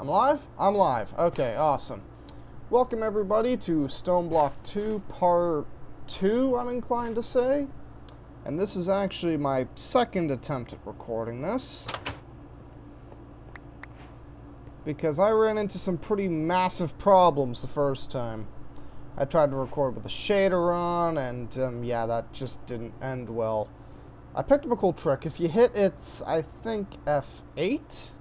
I'm live? I'm live. Okay, awesome. Welcome everybody to Stoneblock 2 Part 2, I'm inclined to say. And this is actually my second attempt at recording this. Because I ran into some pretty massive problems the first time. I tried to record with the shader on, and yeah, that just didn't end well. I picked up a cool trick. If you hit it's, I think, F8?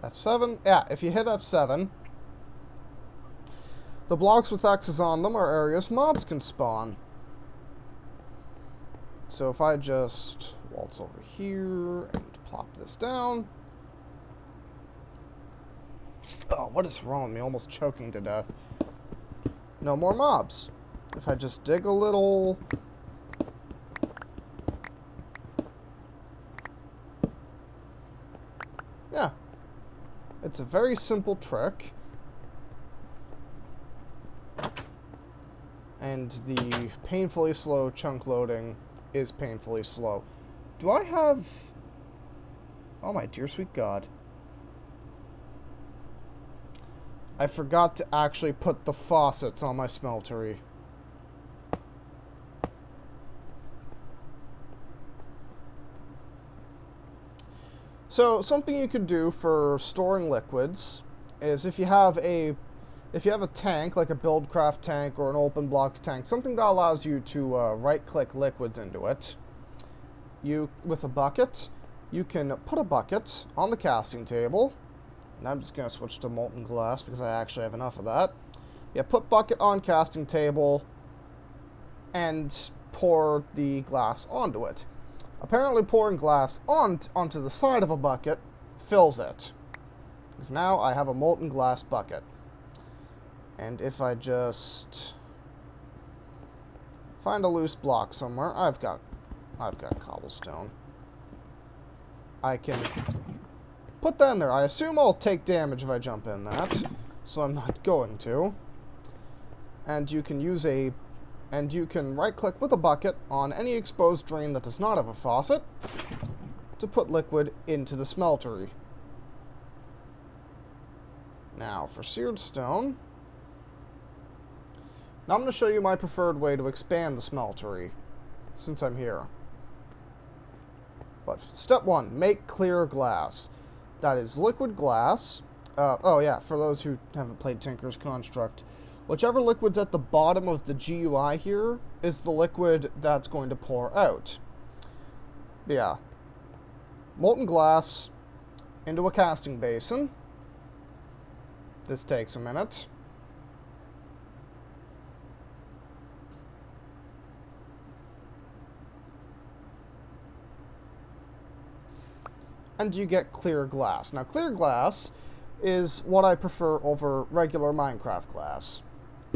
F7? Yeah, if you hit F7, the blocks with X's on them are areas mobs can spawn. So if I just waltz over here and plop this down. Oh, what is wrong with me? Almost choking to death. No more mobs. If I just dig a little. Yeah. It's a very simple trick. And the painfully slow chunk loading is painfully slow. Do I have... Oh my dear sweet God. I forgot to actually put the faucets on my smeltery. So, something you could do for storing liquids is if you have a tank, like a Buildcraft tank or an Open Blocks tank, something that allows you to right-click liquids into it, with a bucket, you can put a bucket on the casting table, and I'm just going to switch to molten glass because I actually have enough of that. Yeah, put bucket on casting table, and pour the glass onto it. Apparently pouring glass onto the side of a bucket fills it. Because now I have a molten glass bucket. And if I just find a loose block somewhere, I've got cobblestone. I can put that in there. I assume I'll take damage if I jump in that, so I'm not going to. And you can right-click with a bucket on any exposed drain that does not have a faucet to put liquid into the smeltery. Now, for Seared Stone, now I'm going to show you my preferred way to expand the smeltery, since I'm here. But step 1, make clear glass. That is liquid glass. Oh yeah, for those who haven't played Tinker's Construct, whichever liquid's at the bottom of the GUI here is the liquid that's going to pour out. Yeah. Molten glass into a casting basin. This takes a minute. And you get clear glass. Now, clear glass is what I prefer over regular Minecraft glass.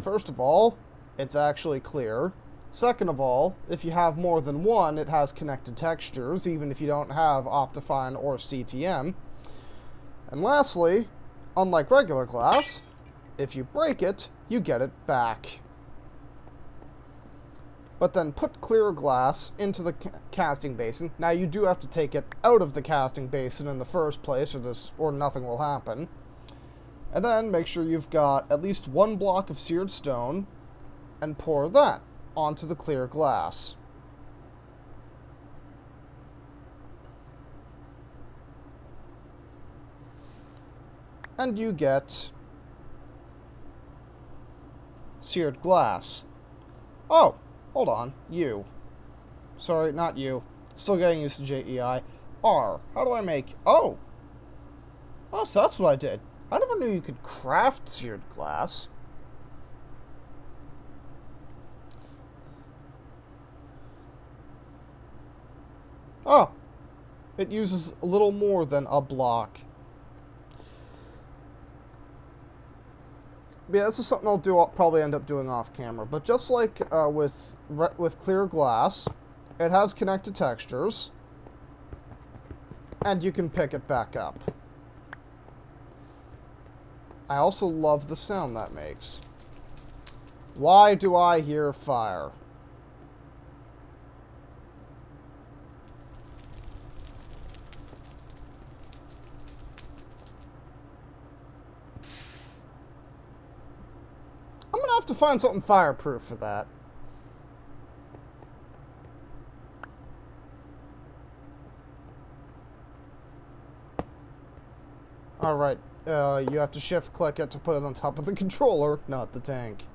First of all, it's actually clear. Second of all, if you have more than one, it has connected textures, even if you don't have Optifine or CTM. And lastly, unlike regular glass, if you break it, you get it back. But then put clear glass into the casting basin. Now you do have to take it out of the casting basin in the first place, or nothing will happen. And then make sure you've got at least one block of seared stone, and pour that onto the clear glass. And you get seared glass. Oh, hold on, you. Sorry, not you. Still getting used to JEI. R. How do I make... Oh! Oh, so that's what I did. I never knew you could craft seared glass. Oh! It uses a little more than a block. Yeah, this is something I'll probably end up doing off camera. But just like with clear glass, it has connected textures, and you can pick it back up. I also love the sound that makes. Why do I hear fire? gonna have to find something fireproof for that. Alright, you have to shift click it to put it on top of the controller, not the tank.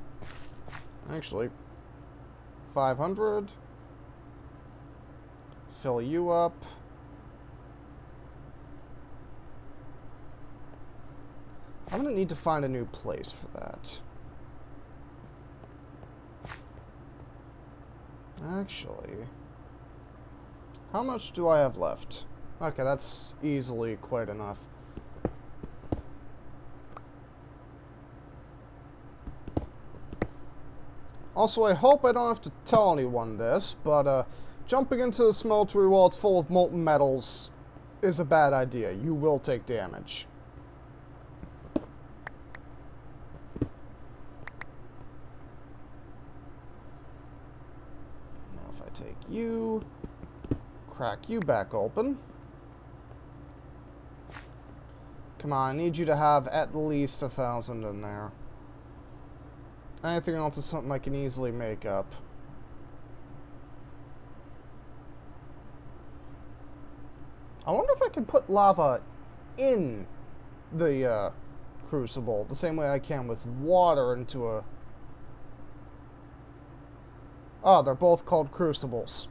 Actually, 500. Fill you up. I'm gonna need to find a new place for that. Actually, how much do I have left? Okay, that's easily quite enough. Also, I hope I don't have to tell anyone this, but jumping into the smeltery while it's full of molten metals is a bad idea. You will take damage. Now if I take you, crack you back open. Come on, I need you to have at least 1,000 in there. Anything else is something I can easily make up. I wonder if I can put lava in the crucible, the same way I can with water into a... Oh, they're both called crucibles.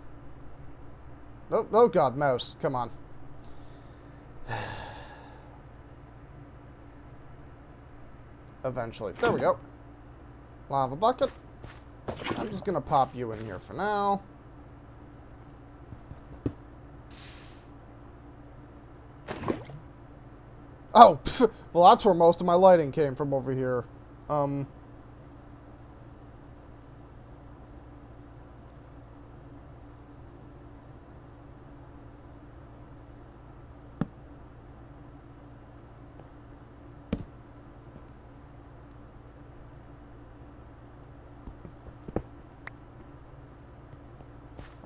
Oh, oh god, mouse, come on. Eventually. There we go. Lava bucket. I'm just gonna pop you in here for now. Oh, pff, well that's where most of my lighting came from over here. I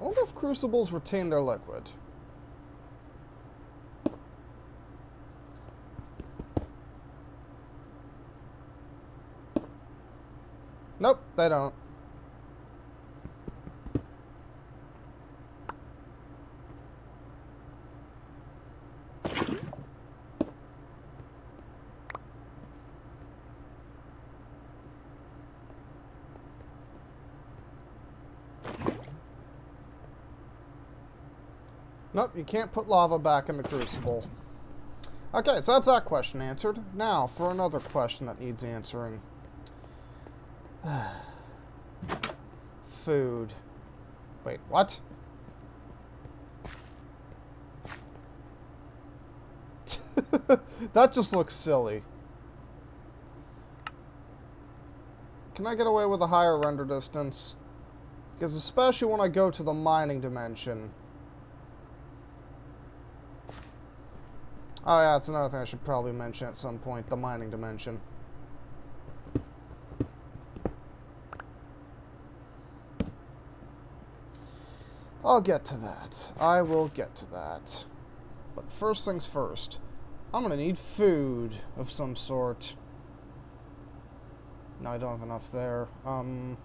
wonder if crucibles retain their liquid. Nope, they don't. Nope, you can't put lava back in the crucible. Okay, so that's that question answered. Now, for another question that needs answering. Food. Wait, what? That just looks silly. Can I get away with a higher render distance? Because especially when I go to the mining dimension. Oh yeah, that's another thing I should probably mention at some point, the mining dimension. I'll get to that. I will get to that. But first things first, I'm gonna need food of some sort. No, I don't have enough there. Can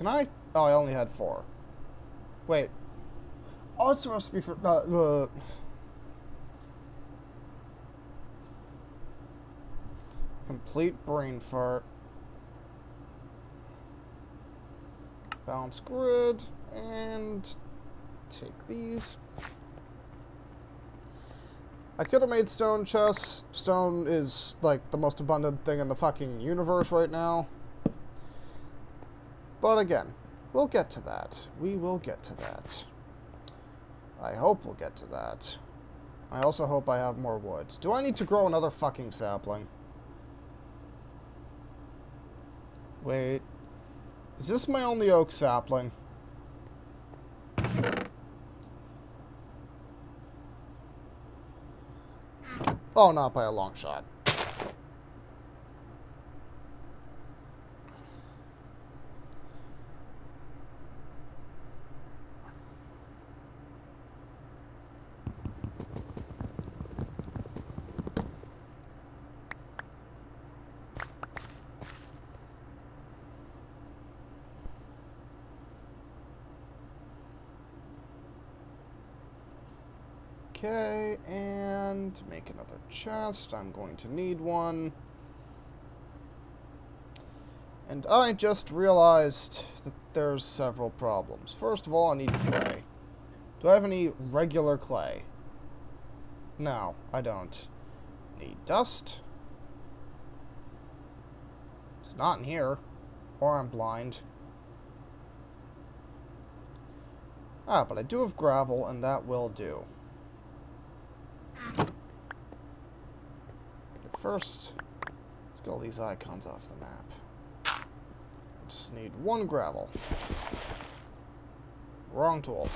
I? Oh, I only had 4. Wait. Oh, it's a recipe for... Complete brain fart. Balance grid. And... take these. I could have made stone chests. Stone is, like, the most abundant thing in the fucking universe right now. But again, we'll get to that. We will get to that. I hope we'll get to that. I also hope I have more wood. Do I need to grow another fucking sapling? Wait. Is this my only oak sapling? Oh, not by a long shot. Okay, and to make another chest, I'm going to need one. And I just realized that there's several problems. First of all, I need clay. Do I have any regular clay? No, I don't. Need dust. It's not in here. Or I'm blind. Ah, but I do have gravel, and that will do. But first, let's get all these icons off the map. Just need one gravel. Wrong tool.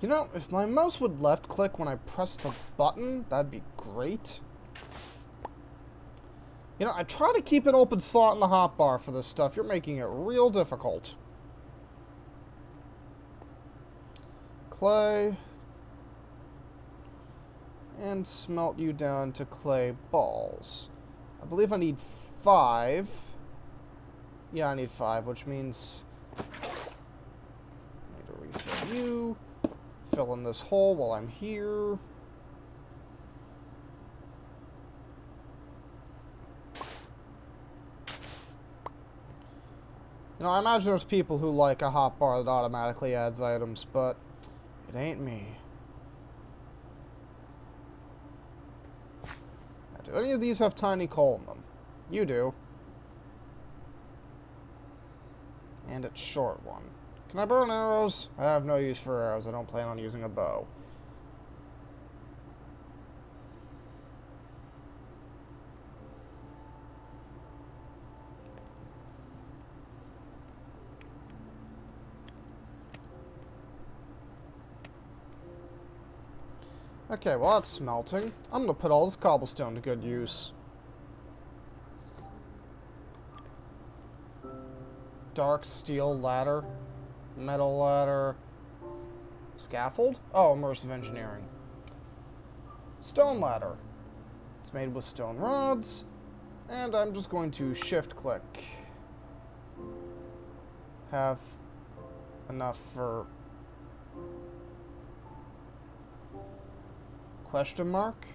You know, if my mouse would left click when I press the button, that'd be great. You know, I try to keep an open slot in the hotbar for this stuff. You're making it real difficult. Clay. And smelt you down to clay balls. I believe I need 5. Yeah, I need 5, which means I need to refill you. Fill in this hole while I'm here. You know, I imagine there's people who like a hotbar that automatically adds items, but it ain't me. Now, do any of these have tiny coal in them? You do. And it's short one. Can I burn arrows? I have no use for arrows. I don't plan on using a bow. Okay, well that's smelting. I'm gonna put all this cobblestone to good use. Dark steel ladder. Metal ladder. Scaffold? Oh, immersive engineering. Stone ladder. It's made with stone rods. And I'm just going to shift click. Have enough for... Question mark?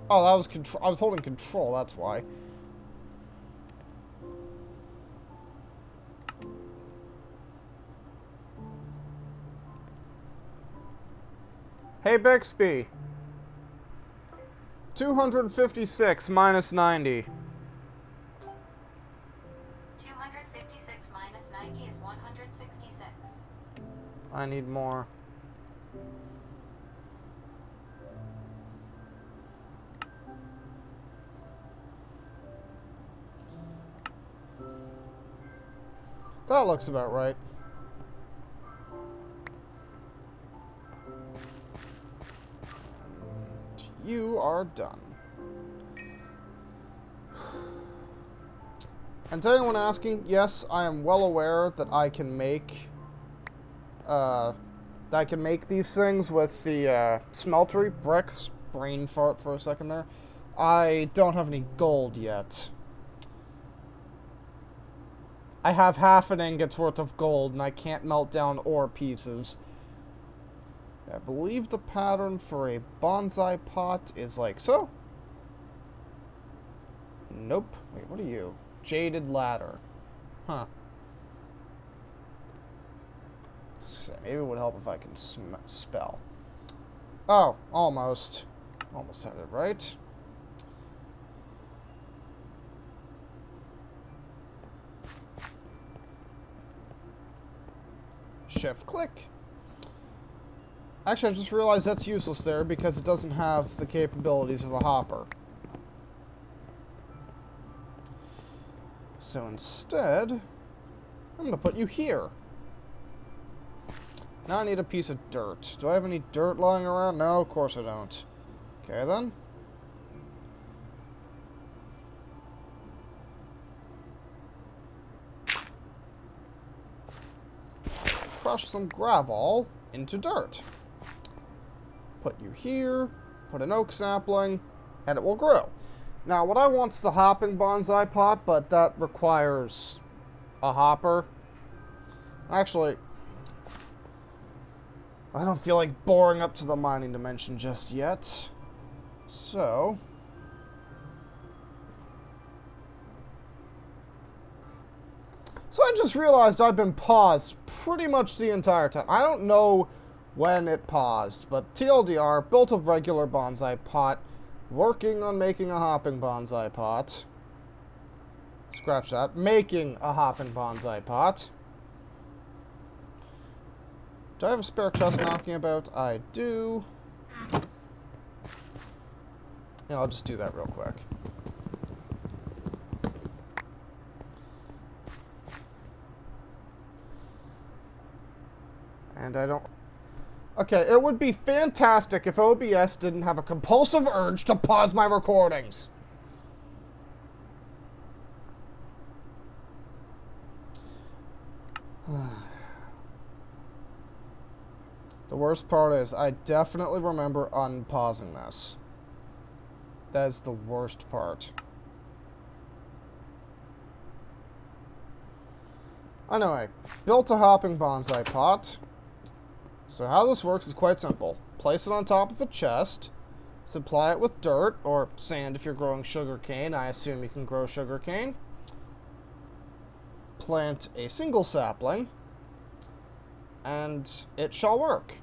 Oh, that was control. I was holding control, that's why. Hey, Bixby. 256 minus 90. 256 minus 90 is 166. I need more. That looks about right. And you are done. And to anyone asking, yes, I am well aware that I can make these things with the smeltery bricks. Brain fart for a second there. I don't have any gold yet. I have half an ingot's worth of gold, and I can't melt down ore pieces. I believe the pattern for a bonsai pot is like so. Nope. Wait, what are you? Jaded ladder. Huh. Maybe it would help if I can spell. Oh, almost. Almost had it right. Shift click. Actually, I just realized that's useless there because it doesn't have the capabilities of a hopper. So instead, I'm going to put you here. Now I need a piece of dirt. Do I have any dirt lying around? No, of course I don't. Okay, then. crush some gravel into dirt. Put you here, put an oak sapling, and it will grow. Now, what I want's the hopping bonsai pot, but that requires a hopper. Actually, I don't feel like boring up to the mining dimension just yet. So I just realized I've been paused pretty much the entire time. I don't know when it paused, but TLDR, built a regular bonsai pot, working on making a hopping bonsai pot. Scratch that. Making a hopping bonsai pot. Do I have a spare chest knocking about? I do. Yeah, I'll just do that real quick. And I don't... Okay, it would be fantastic if OBS didn't have a compulsive urge to pause my recordings. The worst part is, I definitely remember unpausing this. That is the worst part. Anyway, built a hopping bonsai pot. So how this works is quite simple. Place it on top of a chest, supply it with dirt, or sand if you're growing sugarcane. I assume you can grow sugarcane. Plant a single sapling, and it shall work.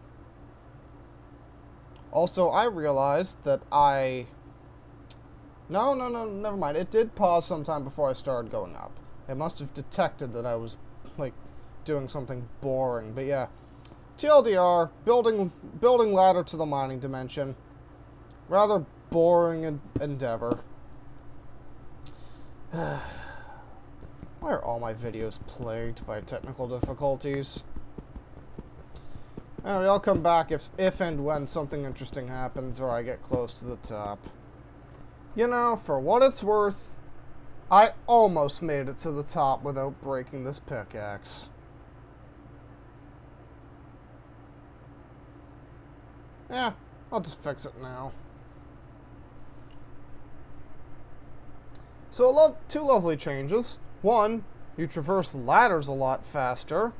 Also, I realized that No, never mind. It did pause sometime before I started going up. It must have detected that I was, like, doing something boring. But yeah, TLDR, building ladder to the mining dimension. Rather boring endeavor. Why are all my videos plagued by technical difficulties? Anyway, I'll come back if and when something interesting happens or I get close to the top. You know, for what it's worth, I almost made it to the top without breaking this pickaxe. Yeah, I'll just fix it now. So two lovely changes. One, you traverse ladders a lot faster,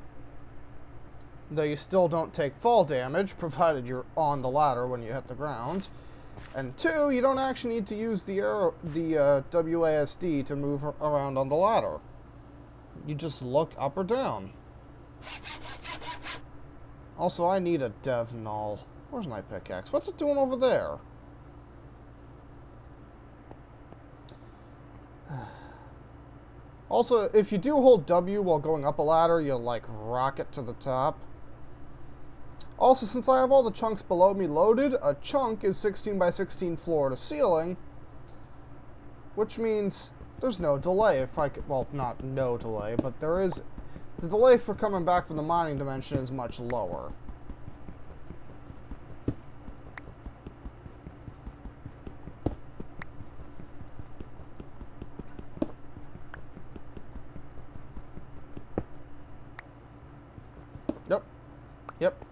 though you still don't take fall damage, provided you're on the ladder when you hit the ground. And two, you don't actually need to use the WASD to move around on the ladder. You just look up or down. Also, I need a dev null. Where's my pickaxe? What's it doing over there? Also, if you do hold W while going up a ladder, you'll, like, rocket to the top. Also, since I have all the chunks below me loaded, a chunk is 16 by 16 floor to ceiling, which means there's no delay if I could, well, not no delay, but there is, the delay for coming back from the mining dimension is much lower. Yep.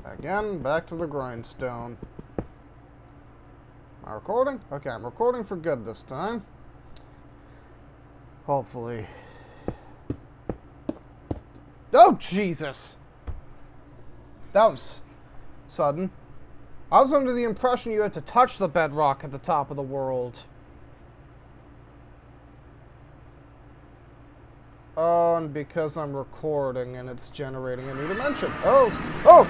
Again, back to the grindstone. Am I recording? Okay, I'm recording for good this time. Hopefully. Oh, Jesus! That was sudden. I was under the impression you had to touch the bedrock at the top of the world. Oh, and because I'm recording and it's generating a new dimension. Oh! Oh!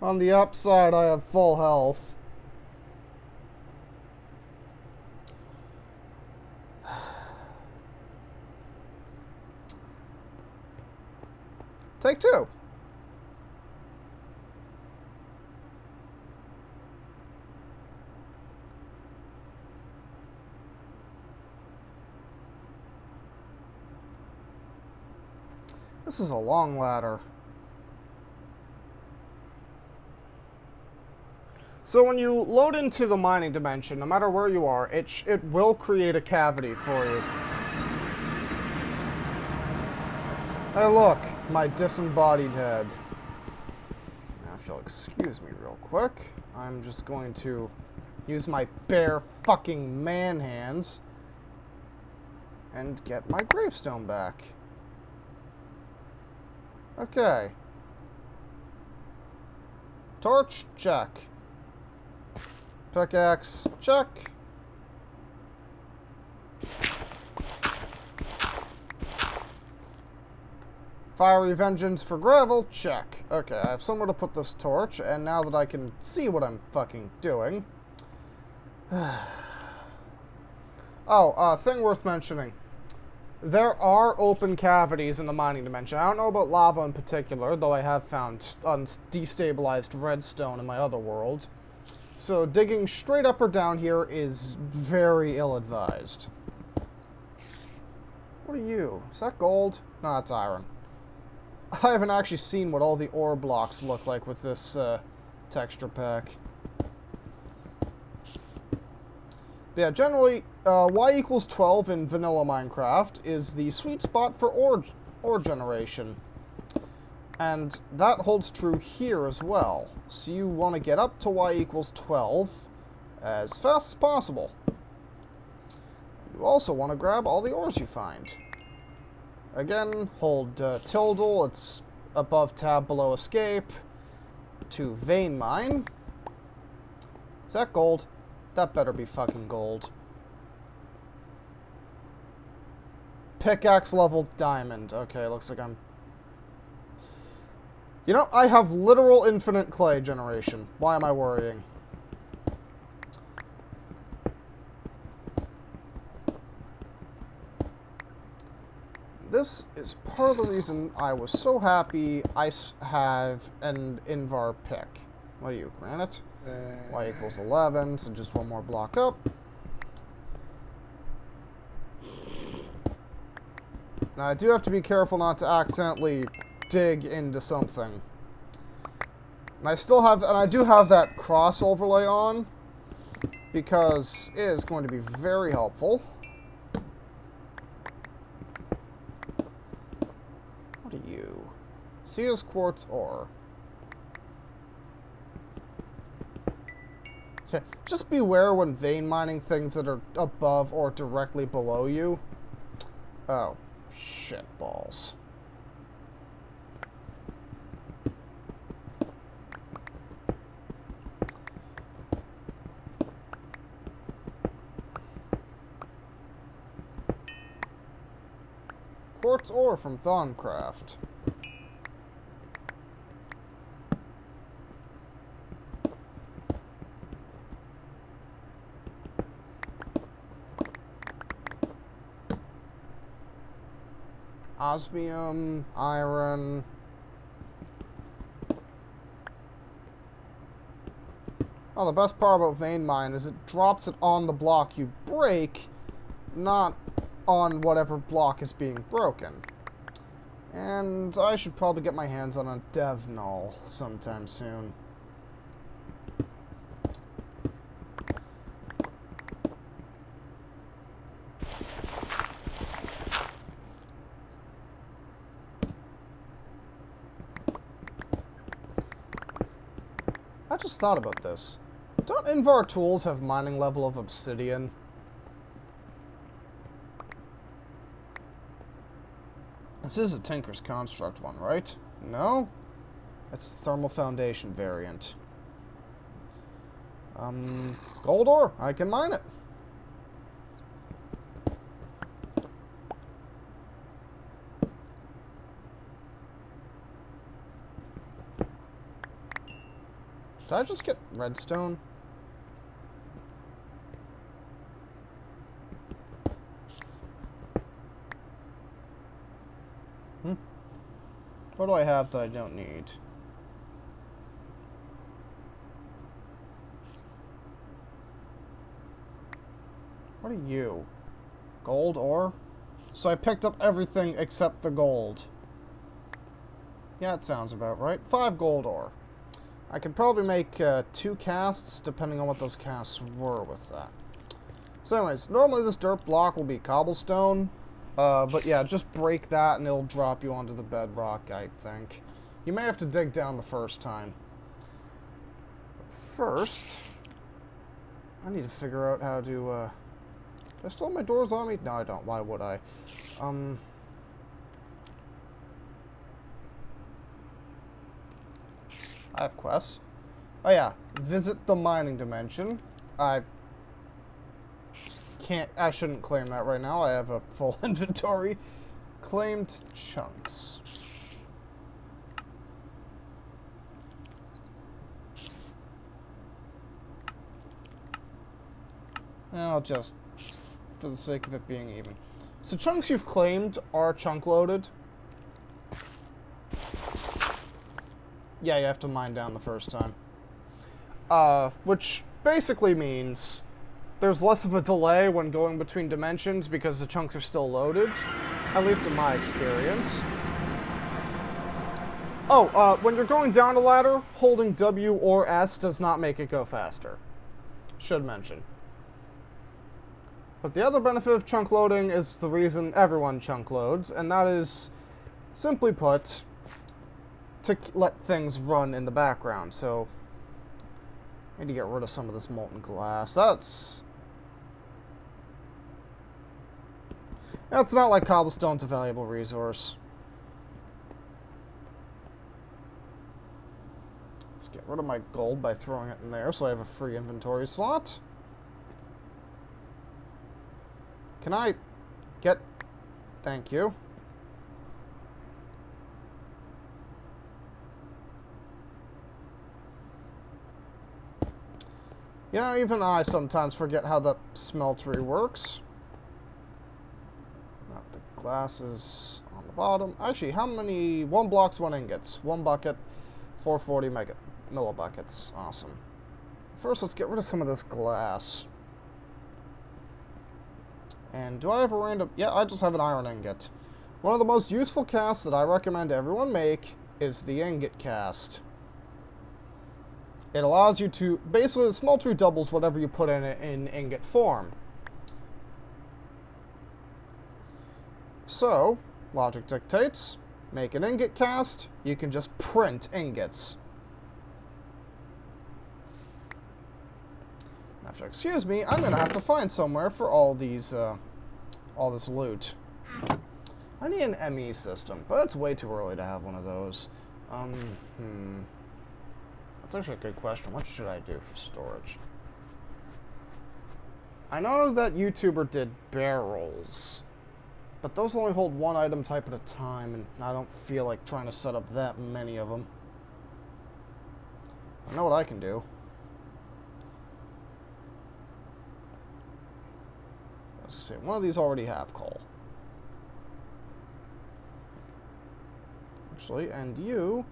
On the upside, I have full health. Take two. This is a long ladder. So when you load into the mining dimension, no matter where you are, it will create a cavity for you. Hey look, my disembodied head. Now if you'll excuse me real quick, I'm just going to use my bare fucking man hands and get my gravestone back. Okay. Torch, check. Pickaxe, check. Fiery Vengeance for gravel, check. Okay, I have somewhere to put this torch, and now that I can see what I'm fucking doing... thing worth mentioning. There are open cavities in the mining dimension. I don't know about lava in particular, though I have found destabilized redstone in my other world. So digging straight up or down here is very ill-advised. What are you? Is that gold? No, it's iron. I haven't actually seen what all the ore blocks look like with this texture pack. But yeah, generally, y equals 12 in vanilla Minecraft is the sweet spot for ore generation. And that holds true here as well. So you want to get up to y equals 12 as fast as possible. You also want to grab all the ores you find. Again, hold tilde, it's above tab below escape, to vein mine. Is that gold? That better be fucking gold. Pickaxe level diamond. Okay, looks like I'm... You know, I have literal infinite clay generation. Why am I worrying? This is part of the reason I was so happy I have an Invar pick. What are you, granite? Y equals 11, so just one more block up. Now I do have to be careful not to accidentally dig into something. And I still have, and I do have that cross overlay on, because it is going to be very helpful. What are you? Seared Quartz Ore. Okay, just beware when vein mining things that are above or directly below you. Oh, shit balls. Quartz ore from Thorncraft. Osmium, iron. Oh, the best part about vein mine is it drops it on the block you break, not on whatever block is being broken. And I should probably get my hands on a dev null sometime soon. I just thought about this. Don't Invar tools have mining level of obsidian? This is a Tinker's Construct one, right? No? It's the Thermal Foundation variant. Gold ore. I can mine it. Did I just get redstone? What do I have that I don't need? What are you? Gold ore? So I picked up everything except the gold. Yeah, it sounds about right. 5 gold ore. I could probably make 2 casts, depending on what those casts were with that. So anyways, normally this dirt block will be cobblestone. But yeah, just break that and it'll drop you onto the bedrock, I think. You may have to dig down the first time. First, I need to figure out how to, do I still have my doors on me? No, I don't. Why would I? I have quests. Oh yeah, visit the mining dimension. I shouldn't claim that right now. I have a full inventory. Claimed chunks. I'll just, for the sake of it being even. So chunks you've claimed are chunk loaded. Yeah, you have to mine down the first time. Which basically means there's less of a delay when going between dimensions because the chunks are still loaded. At least in my experience. Oh, when you're going down a ladder, holding W or S does not make it go faster. Should mention. But the other benefit of chunk loading is the reason everyone chunk loads, and that is, simply put, to let things run in the background. So, I need to get rid of some of this molten glass. That's not like cobblestone's a valuable resource. Let's get rid of my gold by throwing it in there so I have a free inventory slot. Can I get... Thank you. You know, even I sometimes forget how the smeltery works. Not the glasses on the bottom. Actually, how many... 1 blocks, 1 ingots. 1 bucket, 440 millibuckets. Awesome. First, let's get rid of some of this glass. And do I have a random... Yeah, I just have an iron ingot. One of the most useful casts that I recommend everyone make is the Ingot Cast. It allows you to... Basically, the smeltery doubles whatever you put in it in ingot form. So, logic dictates, make an ingot cast, you can just print ingots. Now, if you'll excuse me, I'm going to have to find somewhere for all these, all this loot. I need an ME system, but it's way too early to have one of those. That's actually a good question. What should I do for storage? I know that YouTuber did barrels, but those only hold 1 item type at a time, and I don't feel like trying to set up that many of them. I know what I can do. I was gonna say, one of these already have coal. Actually, and you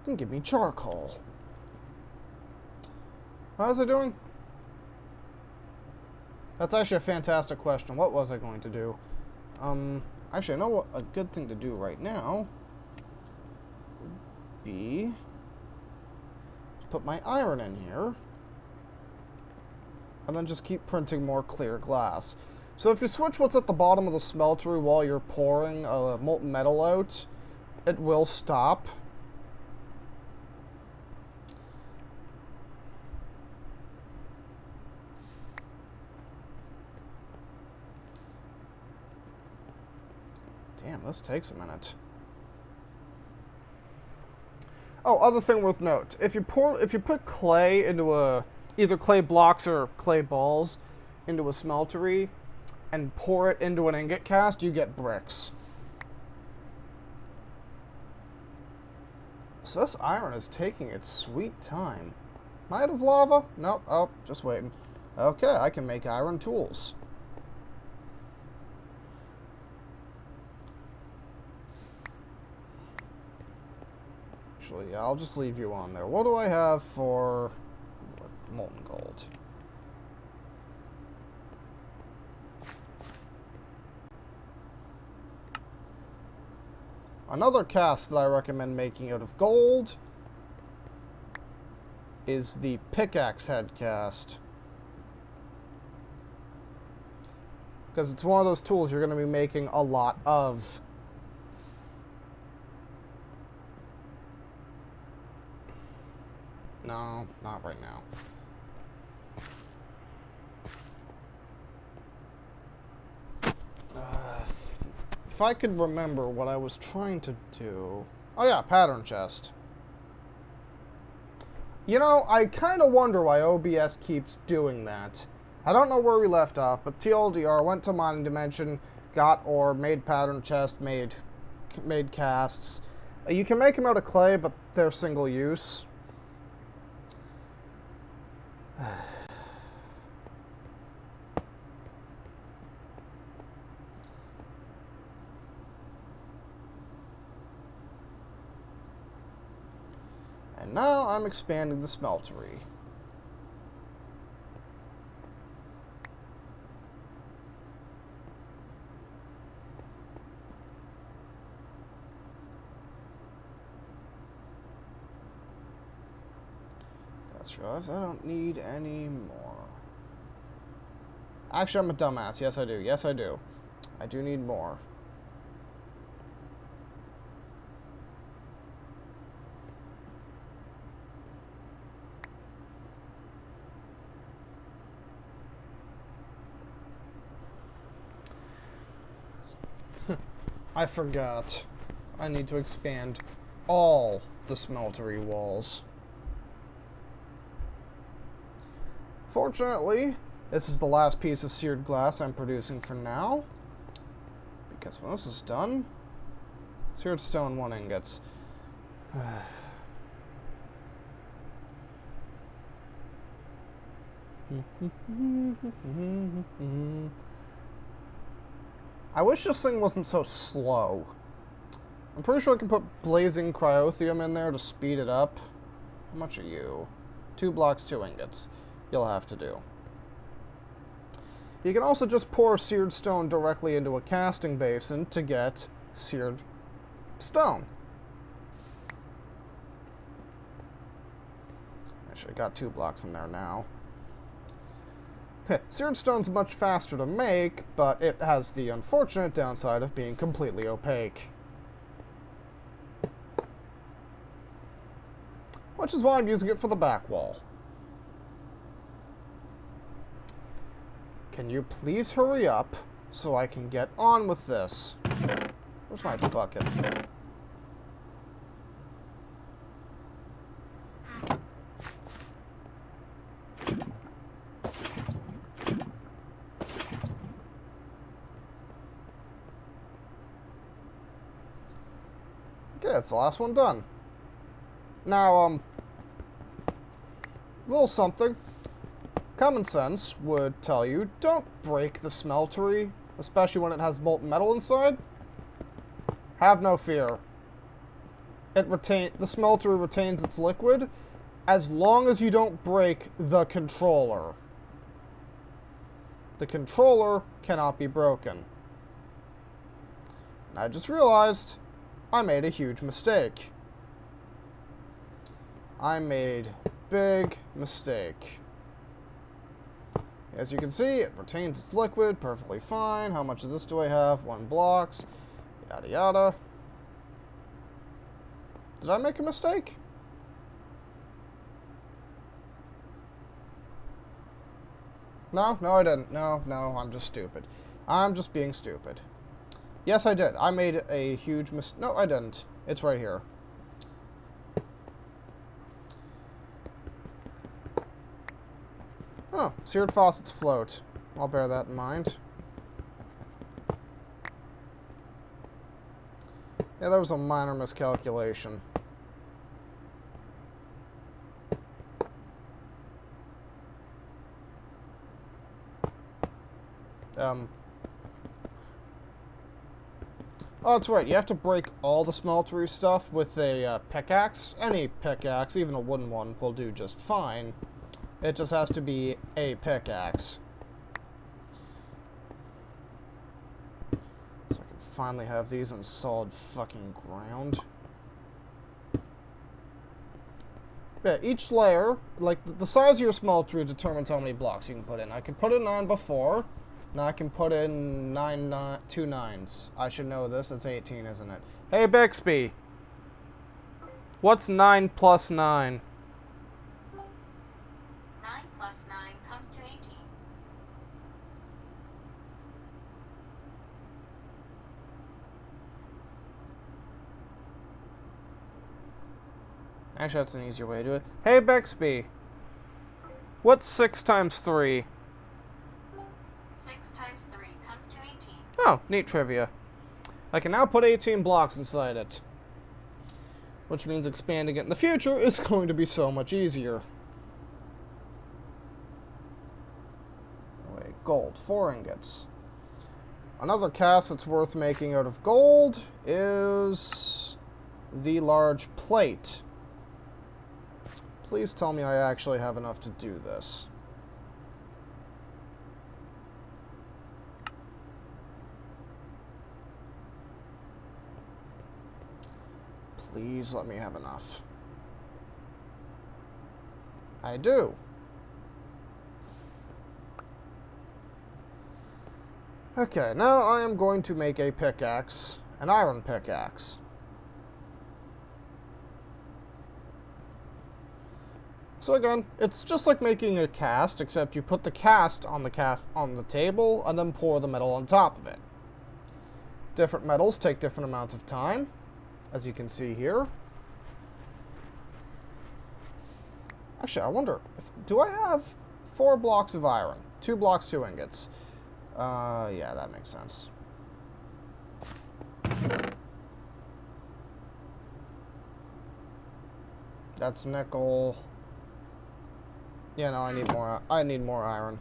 can give me charcoal. How's it doing? That's actually a fantastic question. What was I going to do? Actually, I know what a good thing to do right now would be to put my iron in here and then just keep printing more clear glass. So if you switch what's at the bottom of the smeltery while you're pouring molten metal out, it will stop. Damn, this takes a minute. Oh, other thing worth note. If you put clay into either clay blocks or clay balls into a smeltery and pour it into an ingot cast, you get bricks. So this iron is taking its sweet time. Might have lava? Nope. Oh, just waiting. Okay, I can make iron tools. Actually, yeah, I'll just leave you on there. What do I have for molten gold? Another cast that I recommend making out of gold is the Pickaxe head cast. Because it's one of those tools you're going to be making a lot of. No, not right now. If I could remember what I was trying to do... Oh yeah, pattern chest. You know, I kind of wonder why OBS keeps doing that. I don't know where we left off, but TLDR went to Mining Dimension, got ore, made pattern chest, made casts. You can make them out of clay, but they're single use. And now I'm expanding the smeltery. That's right, I don't need any more. Actually, I'm a dumbass. Yes, I do. Yes, I do. I do need more. I forgot. I need to expand all the smeltery walls. Fortunately, this is the last piece of seared glass I'm producing for now. Because when this is done, seared stone 1 ingots. I wish this thing wasn't so slow. I'm pretty sure I can put blazing cryothium in there to speed it up. How much are you? 2 blocks, 2 ingots. You'll have to do. You can also just pour seared stone directly into a casting basin to get seared stone. Actually, I got 2 blocks in there now. Seared stone's much faster to make, but it has the unfortunate downside of being completely opaque. Which is why I'm using it for the back wall. Can you please hurry up so I can get on with this? Where's my bucket? Okay, that's the last one done. Now, little something. Common sense would tell you, don't break the smeltery, especially when it has molten metal inside. Have no fear. The smeltery retains its liquid as long as you don't break the controller. The controller cannot be broken. And I just realized I made a huge mistake. I made a big mistake. As you can see, it retains its liquid perfectly fine. How much of this do I have? 1 blocks. Yada yada. Did I make a mistake? No, I didn't. No, I'm just stupid. I'm just being stupid. Yes, I did. I made a huge mistake. No, I didn't. It's right here. Oh, seared faucets float. I'll bear that in mind. Yeah, that was a minor miscalculation. Oh, that's right. You have to break all the smeltery stuff with a pickaxe. Any pickaxe, even a wooden one, will do just fine. It just has to be a pickaxe. So I can finally have these on solid fucking ground. Yeah, each layer, like, the size of your smeltery determines how many blocks you can put in. I can put in 9 before. Now I can put in 2 9s. I should know this. It's 18, isn't it? Hey, Bixby. What's 9 plus 9? 9 plus 9 comes to 18. Actually, that's an easier way to do it. Hey, Bixby. What's 6 times 3? 6 times 3 comes to 18. Oh, neat trivia. I can now put 18 blocks inside it. Which means expanding it in the future is going to be so much easier. Wait, gold. 4 ingots. Another cast that's worth making out of gold is the large plate. Please tell me I actually have enough to do this. Please let me have enough. I do. Okay, now I am going to make a pickaxe, an iron pickaxe. So again, it's just like making a cast, except you put the cast on the table and then pour the metal on top of it. Different metals take different amounts of time, as you can see here. Actually, I wonder, do I have 4 blocks of iron? 2 blocks, 2 ingots. Yeah, that makes sense. That's nickel. Yeah, no, I need more iron.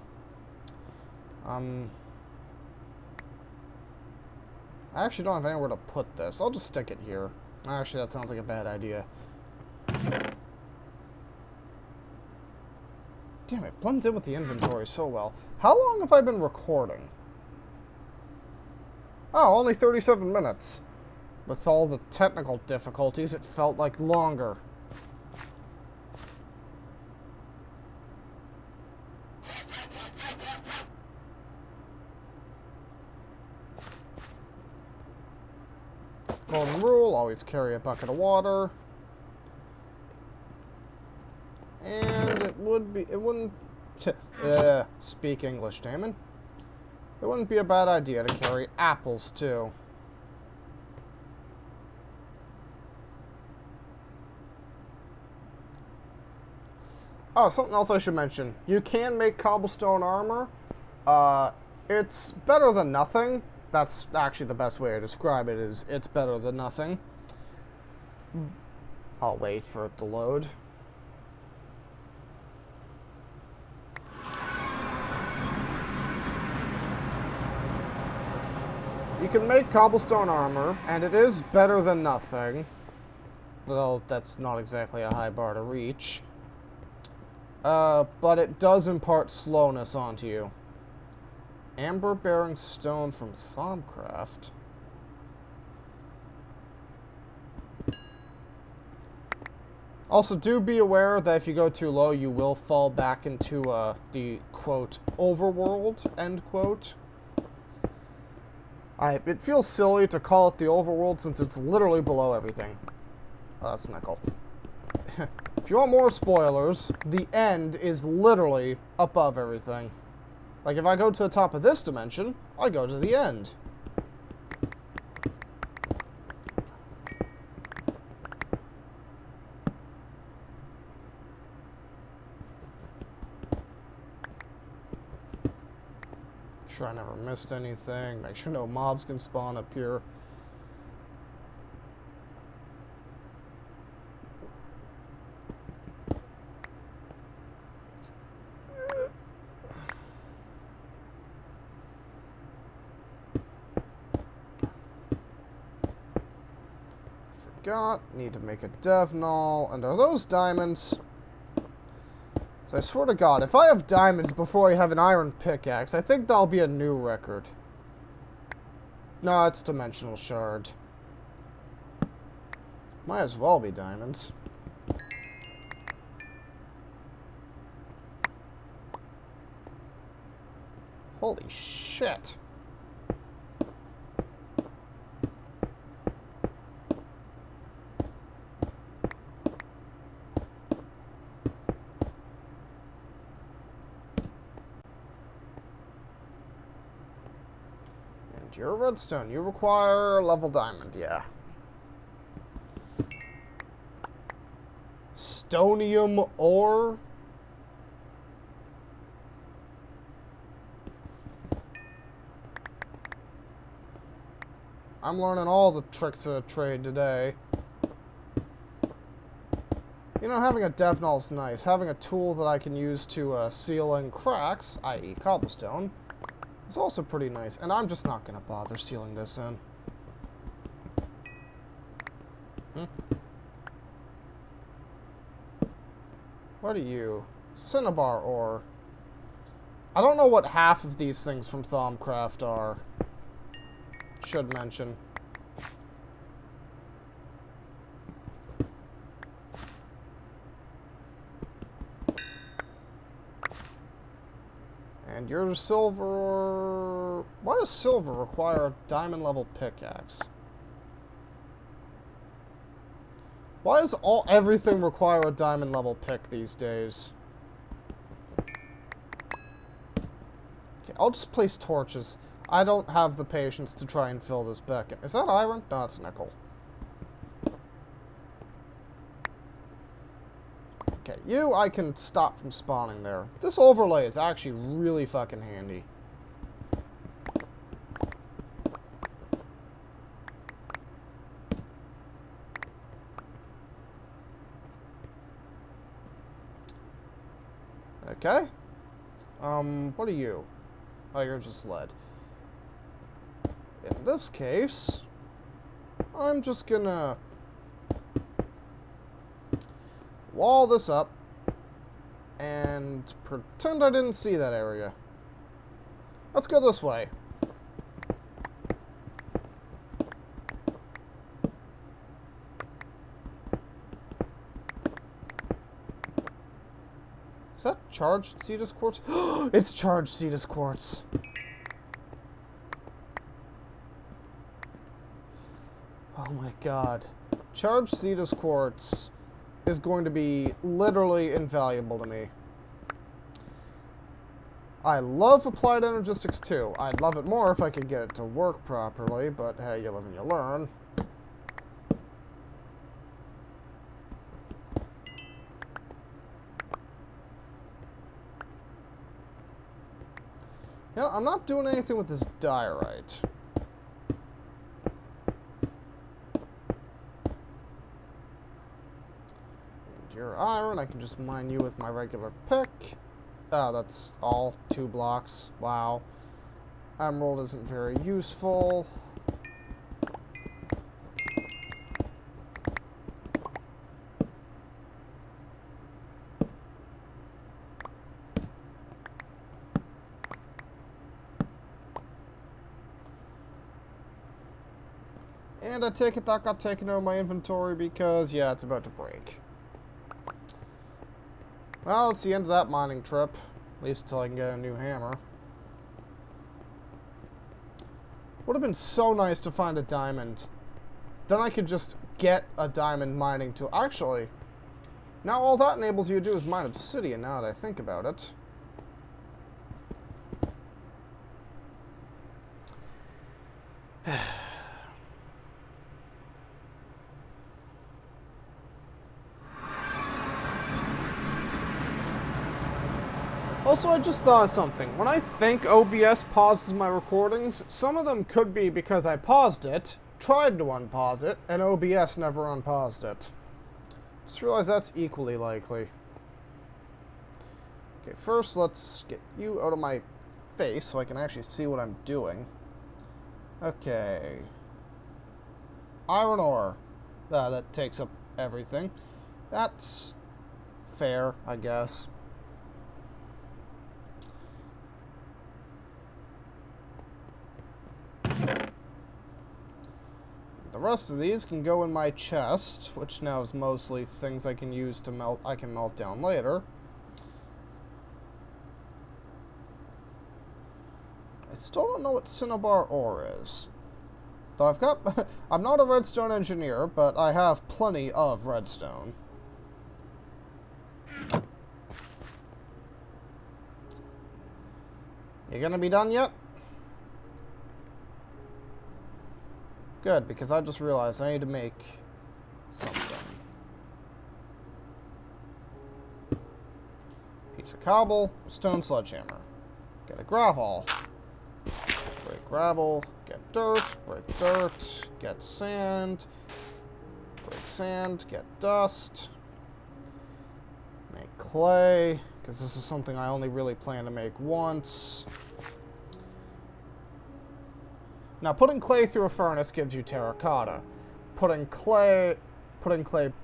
I actually don't have anywhere to put this. I'll just stick it here. Actually, that sounds like a bad idea. Damn, it blends in with the inventory so well. How long have I been recording? Oh, only 37 minutes. With all the technical difficulties, it felt like longer. Golden rule, always carry a bucket of water. And it wouldn't, speak English, Damon. It wouldn't be a bad idea to carry apples, too. Oh, something else I should mention. You can make cobblestone armor. It's better than nothing. That's actually the best way to describe it, is it's better than nothing. I'll wait for it to load. You can make cobblestone armor, and it is better than nothing. Though that's not exactly a high bar to reach. But it does impart slowness onto you. Amber-bearing stone from Thaumcraft. Also, do be aware that if you go too low, you will fall back into the, quote, overworld, end quote. It feels silly to call it the overworld since it's literally below everything. Oh, that's nickel. If you want more spoilers, the end is literally above everything. Like, if I go to the top of this dimension, I go to the end. Sure I never missed anything. Make sure no mobs can spawn up here. Need to make a dev null. And are those diamonds? So I swear to God, if I have diamonds before I have an iron pickaxe, I think that'll be a new record. No, it's dimensional shard. Might as well be diamonds. Holy shit. And you're redstone. You require level diamond, yeah. Stonium ore. I'm learning all the tricks of the trade today. You know, having a dev null is nice. Having a tool that I can use to seal in cracks, i.e. cobblestone, is also pretty nice. And I'm just not going to bother sealing this in. What are you? Cinnabar ore. I don't know what half of these things from Thaumcraft are. Should mention. And your silver ore... Why does silver require a diamond level pickaxe? Why does everything require a diamond level pick these days? Okay, I'll just place torches. I don't have the patience to try and fill this bucket. Is that iron? No, it's nickel. Okay, you I can stop from spawning there. This overlay is actually really fucking handy. Okay. What are you? Oh, you're just lead. In this case, I'm just gonna wall this up and pretend I didn't see that area. Let's go this way. Is that charged Cetus quartz? It's charged Cetus quartz. Oh my god. Charged Cetus quartz is going to be literally invaluable to me. I love applied energistics too. I'd love it more if I could get it to work properly, but hey, you live and you learn. You know, I'm not doing anything with this diorite. And your iron, I can just mine you with my regular pick. Oh, that's all 2 blocks. Wow. Emerald isn't very useful. And I take it that got taken out of my inventory because, yeah, it's about to break. Well, it's the end of that mining trip. At least until I can get a new hammer. Would have been so nice to find a diamond. Then I could just get a diamond mining tool. Actually, now all that enables you to do is mine obsidian, now that I think about it. Also, I just thought of something. When I think OBS pauses my recordings, some of them could be because I paused it, tried to unpause it, and OBS never unpaused it. Just realized that's equally likely. Okay, first let's get you out of my face so I can actually see what I'm doing. Okay. Iron ore. That takes up everything. That's fair, I guess. the rest of these can go in my chest, which now is mostly things I can use to melt. I can melt down later. I still don't know what cinnabar ore is. Though I've got... I'm not a redstone engineer, but I have plenty of redstone. You gonna be done yet? Good, because I just realized I need to make something. Piece of cobble, stone sledgehammer. Get a gravel. Break gravel, get dirt, break dirt, get sand, break sand, get dust, make clay, because this is something I only really plan to make once. Now, putting clay through a furnace gives you terracotta. Putting clay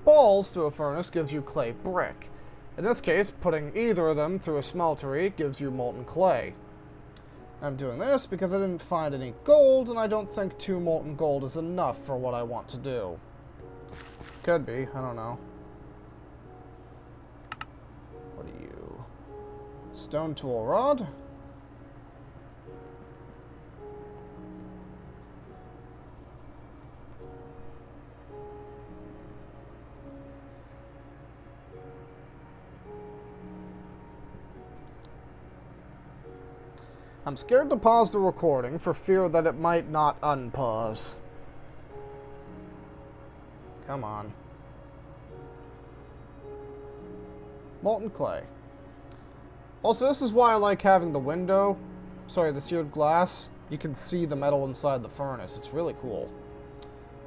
balls through a furnace gives you clay brick. In this case, putting either of them through a smeltery gives you molten clay. I'm doing this because I didn't find any gold, and I don't think 2 molten gold is enough for what I want to do. Could be, I don't know. What are you? Stone tool rod? I'm scared to pause the recording for fear that it might not unpause. Come on. Molten clay. Also, this is why I like having the window. Sorry, the seared glass. You can see the metal inside the furnace. It's really cool.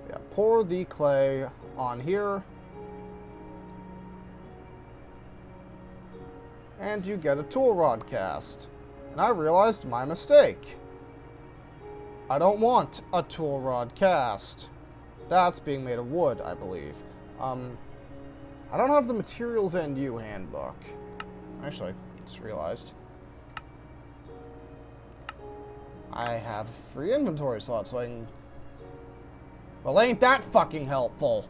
Yeah, pour the clay on here. And you get a tool rod cast. And I realized my mistake. I don't want a tool rod cast. That's being made of wood, I believe. I don't have the materials and you handbook. Actually, just realized. I have a free inventory slot, so I can... Well, ain't that fucking helpful?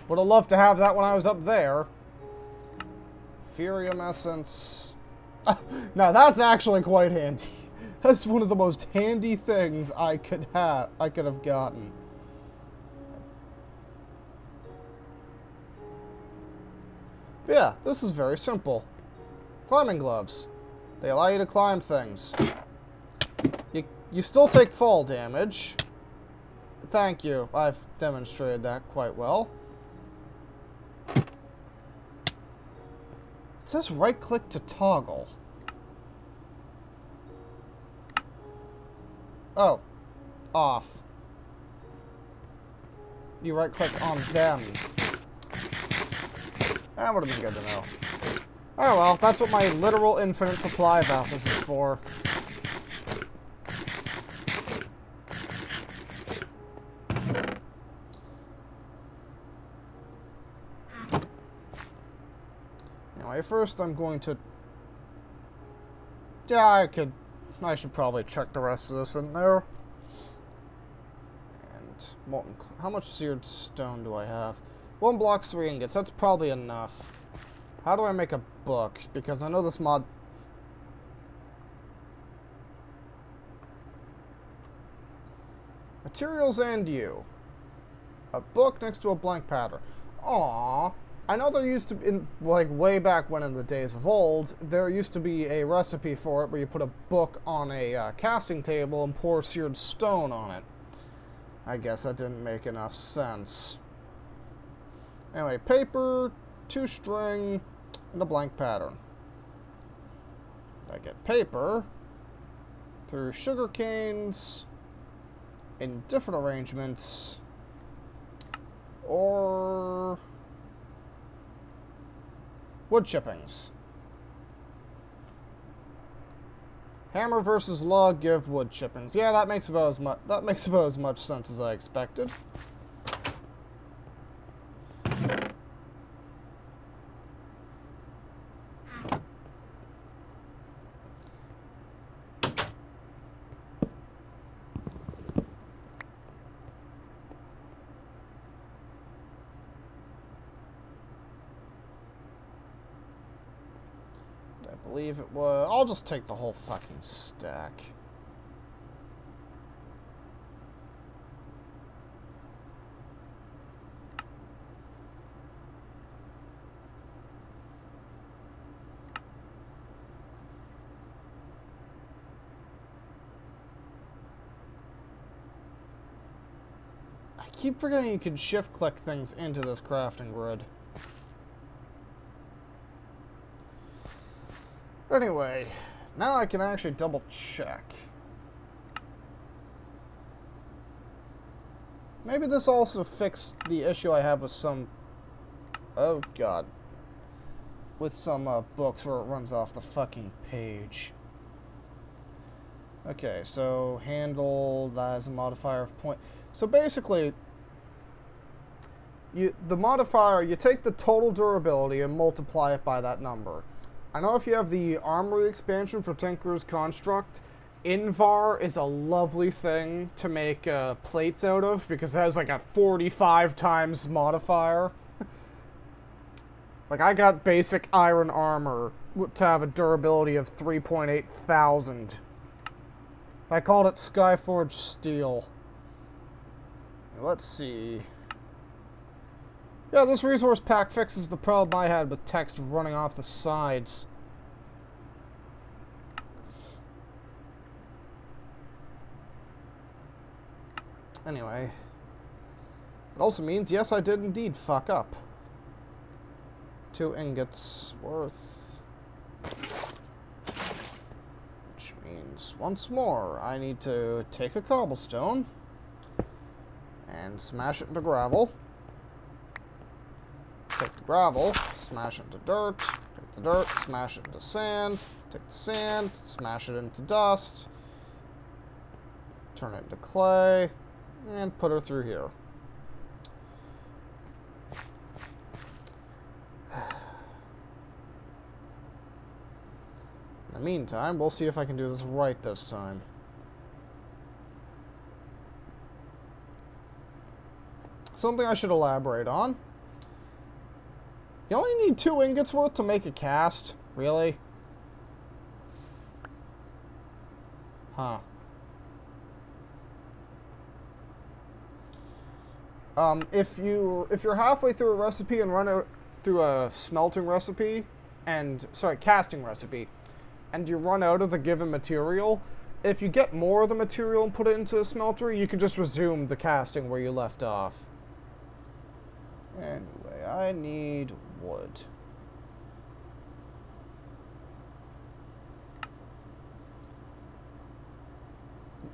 Would have loved to have that when I was up there. Ferium essence... Now that's actually quite handy. That's one of the most handy things I could have gotten. But yeah, this is very simple. Climbing gloves. They allow you to climb things. You still take fall damage. Thank you. I've demonstrated that quite well. It says right-click to toggle. Oh. Off. You right-click on them. That would have been good to know. Oh well, that's what my literal infinite supply of apples is for. Anyway, first I'm going to... Yeah, I should probably check the rest of this in there. And molten... How much seared stone do I have? 1 block, 3 ingots. That's probably enough. How do I make a book? Because I know this mod... Materials and you. A book next to a blank pattern. Aww. I know there used to be, like, way back when in the days of old, there used to be a recipe for it where you put a book on a casting table and pour seared stone on it. I guess that didn't make enough sense. Anyway, paper, 2 string, and a blank pattern. I get paper through sugar canes in different arrangements, or wood chippings. Hammer versus log give wood chippings. Yeah, that makes about as much sense as I expected. believe it was... I'll just take the whole fucking stack. I keep forgetting you can shift-click things into this crafting grid. Anyway, now I can actually double-check. Maybe this also fixed the issue I have with some... Oh, God. With some books where it runs off the fucking page. Okay, so handle, that is a modifier of point... So basically, the modifier, you take the total durability and multiply it by that number. I know if you have the armory expansion for Tinker's Construct, Invar is a lovely thing to make plates out of because it has like a 45 times modifier. Like I got basic iron armor to have a durability of 3.8 thousand. I called it Skyforged Steel. Let's see. Yeah, this resource pack fixes the problem I had with text running off the sides. Anyway. It also means, yes, I did indeed fuck up. 2 ingots worth. Which means, once more, I need to take a cobblestone and smash it into gravel. Take the gravel, smash it into dirt, take the dirt, smash it into sand, take the sand, smash it into dust, turn it into clay, and put her through here. In the meantime, we'll see if I can do this right this time. Something I should elaborate on. You only need 2 ingots worth to make a cast? Really? Huh. If you're halfway through a recipe and run out through a smelting recipe, casting recipe, and you run out of the given material, if you get more of the material and put it into a smeltery, you can just resume the casting where you left off. Anyway, I need wood.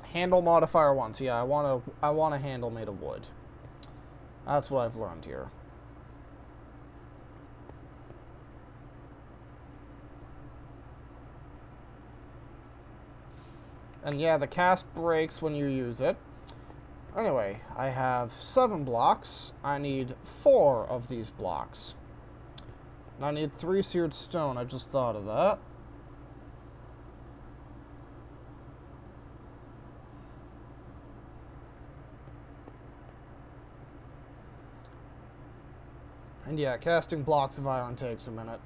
Handle modifier once. Yeah, I want a handle made of wood. That's what I've learned here. And yeah, the cast breaks when you use it. Anyway, I have 7 blocks. I need 4 of these blocks. And I need 3 seared stone. I just thought of that. And yeah, casting blocks of iron takes a minute.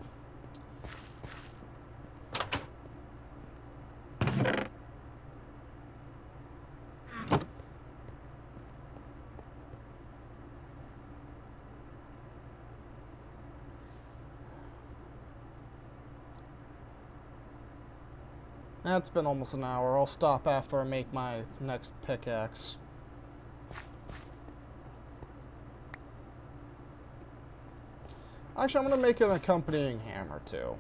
It's been almost an hour. I'll stop after I make my next pickaxe. Actually, I'm going to make an accompanying hammer, too.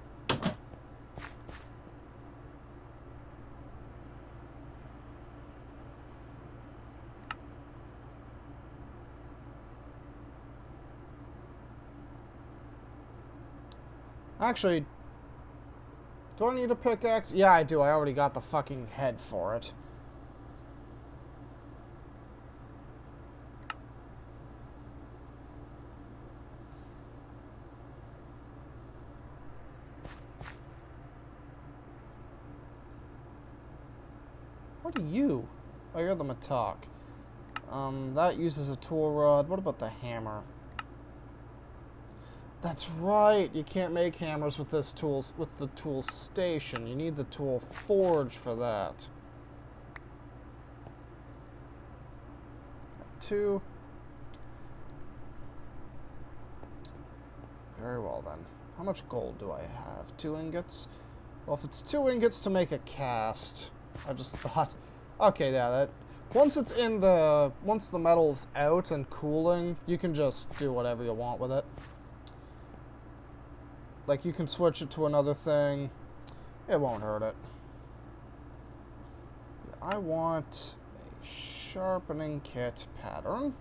Actually, do I need a pickaxe? Yeah, I do. I already got the fucking head for it. What are you? Oh, you're the Matok. That uses a tool rod. What about the hammer? That's right. You can't make hammers with this tools with the tool station. You need the tool forge for that. 2. Very well then. How much gold do I have? 2 ingots? Well, if it's 2 ingots to make a cast, I just thought, okay, yeah, that once the metal's out and cooling, you can just do whatever you want with it. Like, you can switch it to another thing. It won't hurt it. I want a Sharpening Kit pattern.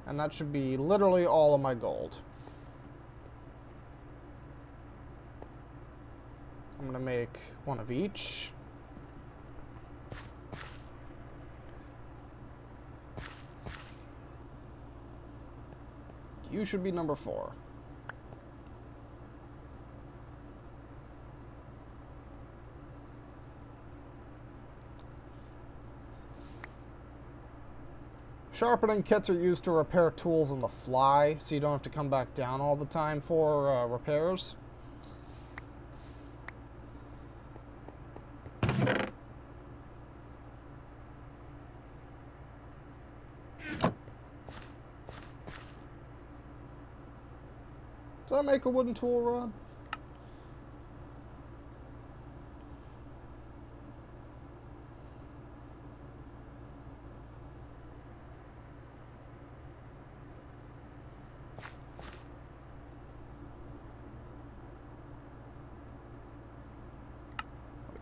And that should be literally all of my gold. I'm going to make one of each. You should be number 4. Sharpening kits are used to repair tools on the fly, so you don't have to come back down all the time for repairs. Did I make a wooden tool rod?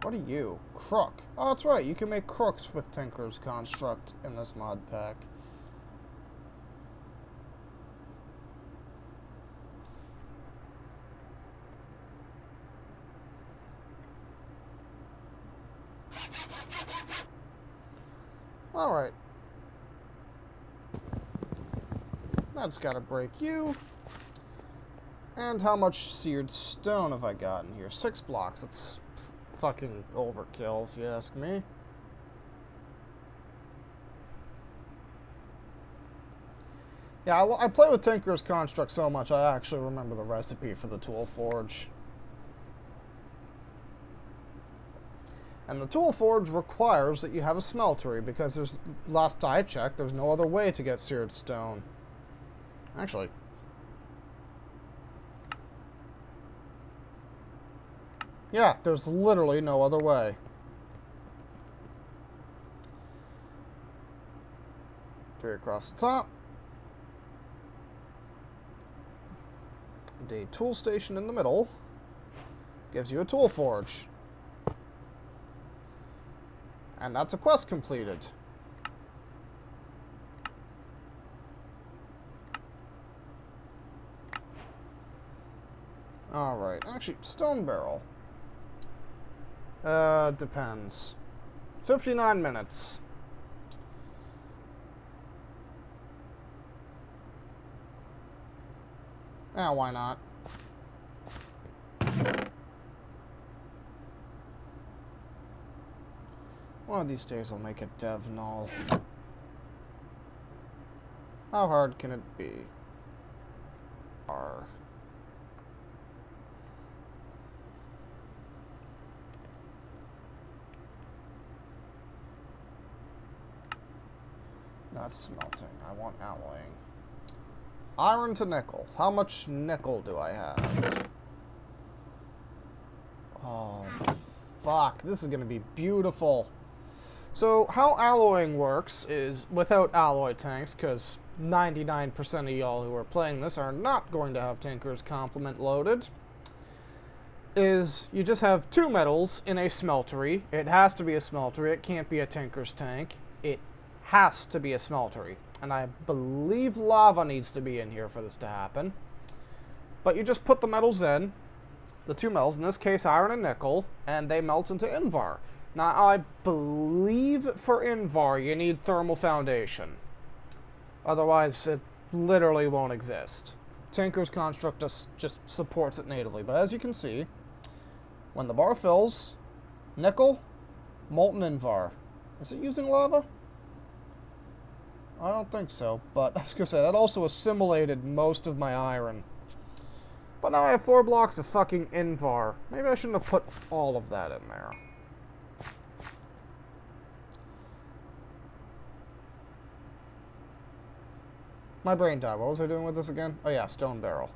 What are you? Crook. Oh, that's right. You can make crooks with Tinker's Construct in this mod pack. Alright. That's gotta break you. And how much seared stone have I got in here? 6 blocks. That's fucking overkill, if you ask me. Yeah, I play with Tinker's Construct so much, I actually remember the recipe for the tool forge. And the tool forge requires that you have a smeltery, because there's, last I checked, there's no other way to get seared stone. Actually. Yeah, there's literally no other way. Three across the top. A tool station in the middle. Gives you a tool forge. And that's a quest completed. Alright, actually, stone barrel. Depends. 59 minutes. Yeah, why not? One of these days I'll make a dev null. How hard can it be? R. Not smelting. I want alloying. Iron to nickel. How much nickel do I have? Oh, fuck. This is going to be beautiful. So, how alloying works is without alloy tanks, because 99% of y'all who are playing this are not going to have Tinker's Complement loaded, is you just have 2 metals in a smeltery. It has to be a smeltery. It can't be a Tinker's tank. It has to be a smeltery. And I believe lava needs to be in here for this to happen. But you just put the metals in, the 2 metals, in this case iron and nickel, and they melt into Invar. Now, I believe for Invar you need thermal foundation. Otherwise, it literally won't exist. Tinker's construct just supports it natively. But as you can see, when the bar fills, nickel, molten invar. Is it using lava? I don't think so, but I was going to say, that also assimilated most of my iron. But now I have 4 blocks of fucking invar. Maybe I shouldn't have put all of that in there. My brain died. What was I doing with this again? Oh yeah, stone barrel.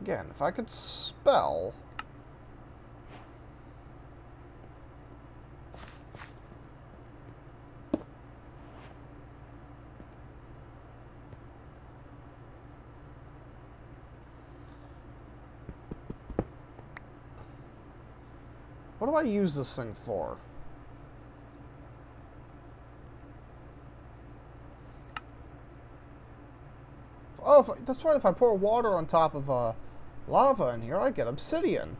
Again, if I could spell... What do I use this thing for? Oh, that's right. If I pour water on top of lava in here, I get obsidian.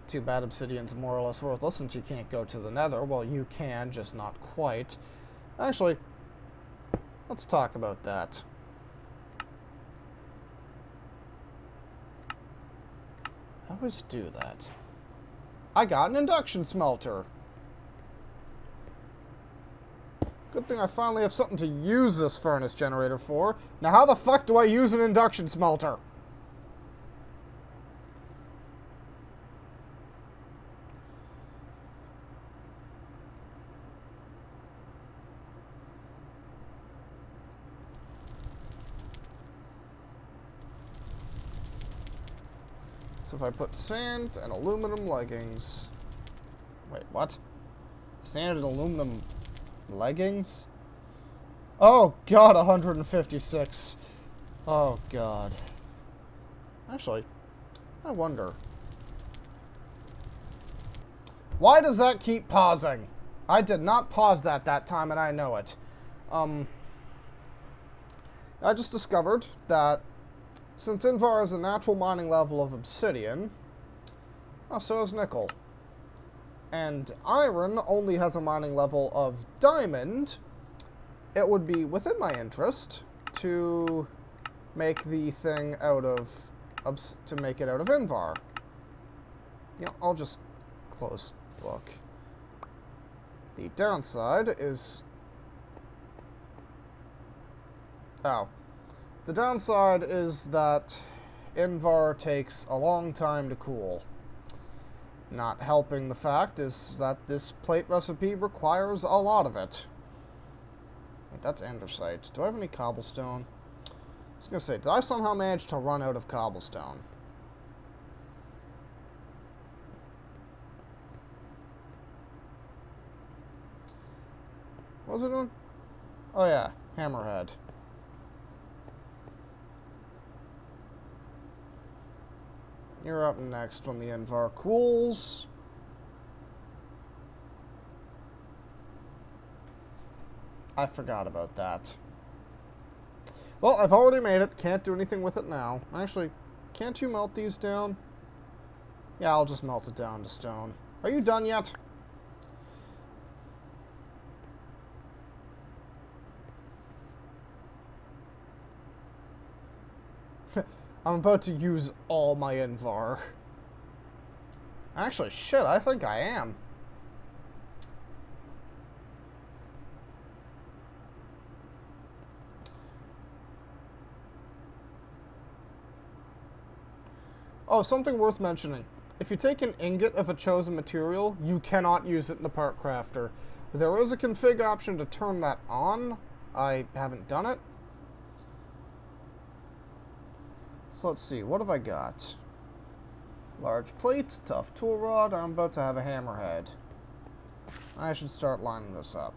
Too bad obsidian's more or less worthless since you can't go to the nether. Well, you can, just not quite. Actually, let's talk about that. I always do that. I got an induction smelter. Good thing I finally have something to use this furnace generator for. Now how the fuck do I use an induction smelter? So if I put sand and aluminum leggings... Wait, what? Sand and aluminum leggings? Oh god, 156. Oh god. Actually, I wonder. Why does that keep pausing? I did not pause that time and I know it. I just discovered that since invar is a natural mining level of obsidian, so is nickel. And iron only has a mining level of diamond. It would be within my interest to make the thing out of invar. You know, I'll just close book. The downside is... Oh. The downside is that invar takes a long time to cool. Not helping the fact is that this plate recipe requires a lot of it. Wait, that's andesite. Do I have any cobblestone? I was going to say, did I somehow manage to run out of cobblestone? What was it doing? Oh yeah, hammerhead. You're up next when the invar cools. I forgot about that. Well, I've already made it. Can't do anything with it now. Actually, can't you melt these down? Yeah, I'll just melt it down to stone. Are you done yet? I'm about to use all my invar. Actually, shit, I think I am. Oh, something worth mentioning. If you take an ingot of a chosen material, you cannot use it in the part crafter. There is a config option to turn that on. I haven't done it. So let's see, what have I got? Large plate, tough tool rod, I'm about to have a hammerhead. I should start lining this up.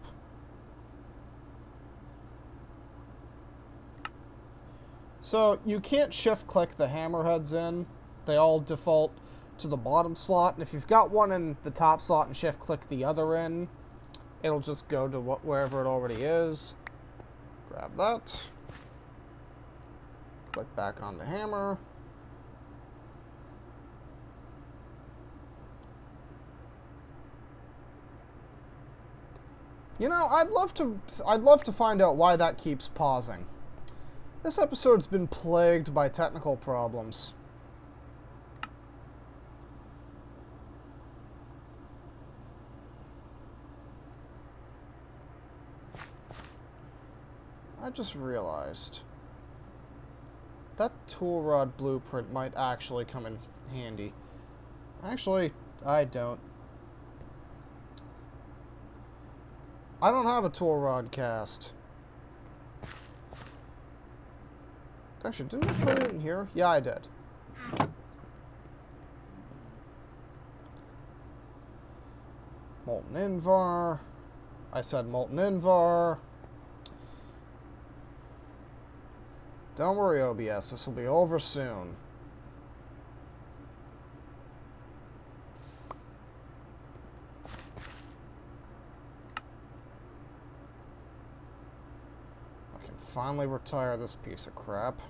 So you can't shift click the hammerheads in. They all default to the bottom slot, and if you've got one in the top slot and shift click the other in, it'll just go to wherever it already is. Grab that. Click back on the hammer. You know, I'd love to find out why that keeps pausing. This episode's been plagued by technical problems. I just realized that tool rod blueprint might actually come in handy. Actually, I don't. I don't have a tool rod cast. Actually, didn't I put it in here? Yeah, I did. Molten Invar. I said Molten Invar. Don't worry, OBS. This will be over soon. I can finally retire this piece of crap.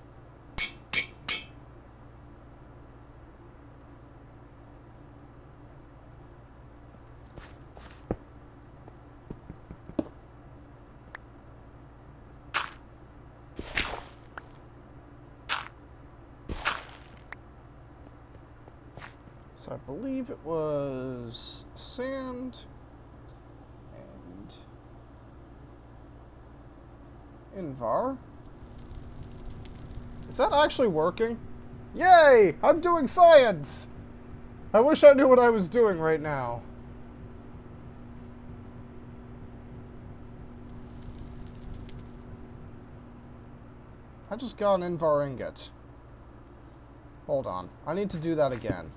So I believe it was sand and Invar. Is that actually working? Yay! I'm doing science! I wish I knew what I was doing right now. I just got an Invar ingot. Hold on. I need to do that again.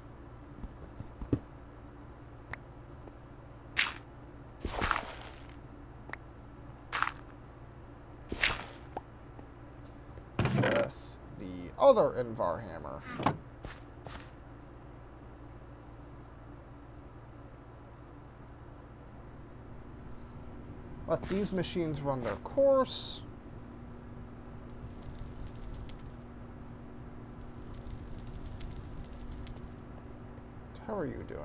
With the other Invar hammer. Let these machines run their course. How are you doing?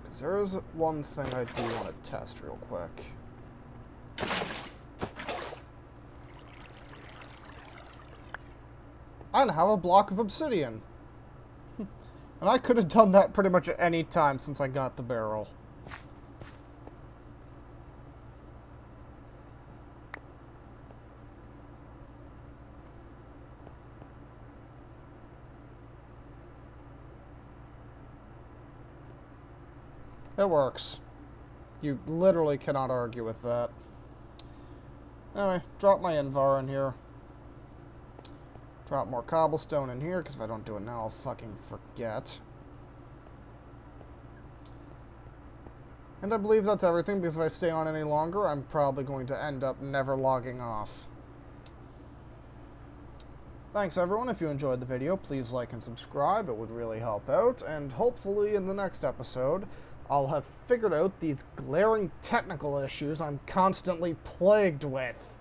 Because there is one thing I do want to test real quick. I now have a block of obsidian. And I could have done that pretty much at any time since I got the barrel. It works. You literally cannot argue with that. Anyway, drop my Invar in here. Drop more cobblestone in here, because if I don't do it now, I'll fucking forget. And I believe that's everything, because if I stay on any longer, I'm probably going to end up never logging off. Thanks everyone. If you enjoyed the video, please like and subscribe. It would really help out. And hopefully in the next episode, I'll have figured out these glaring technical issues I'm constantly plagued with.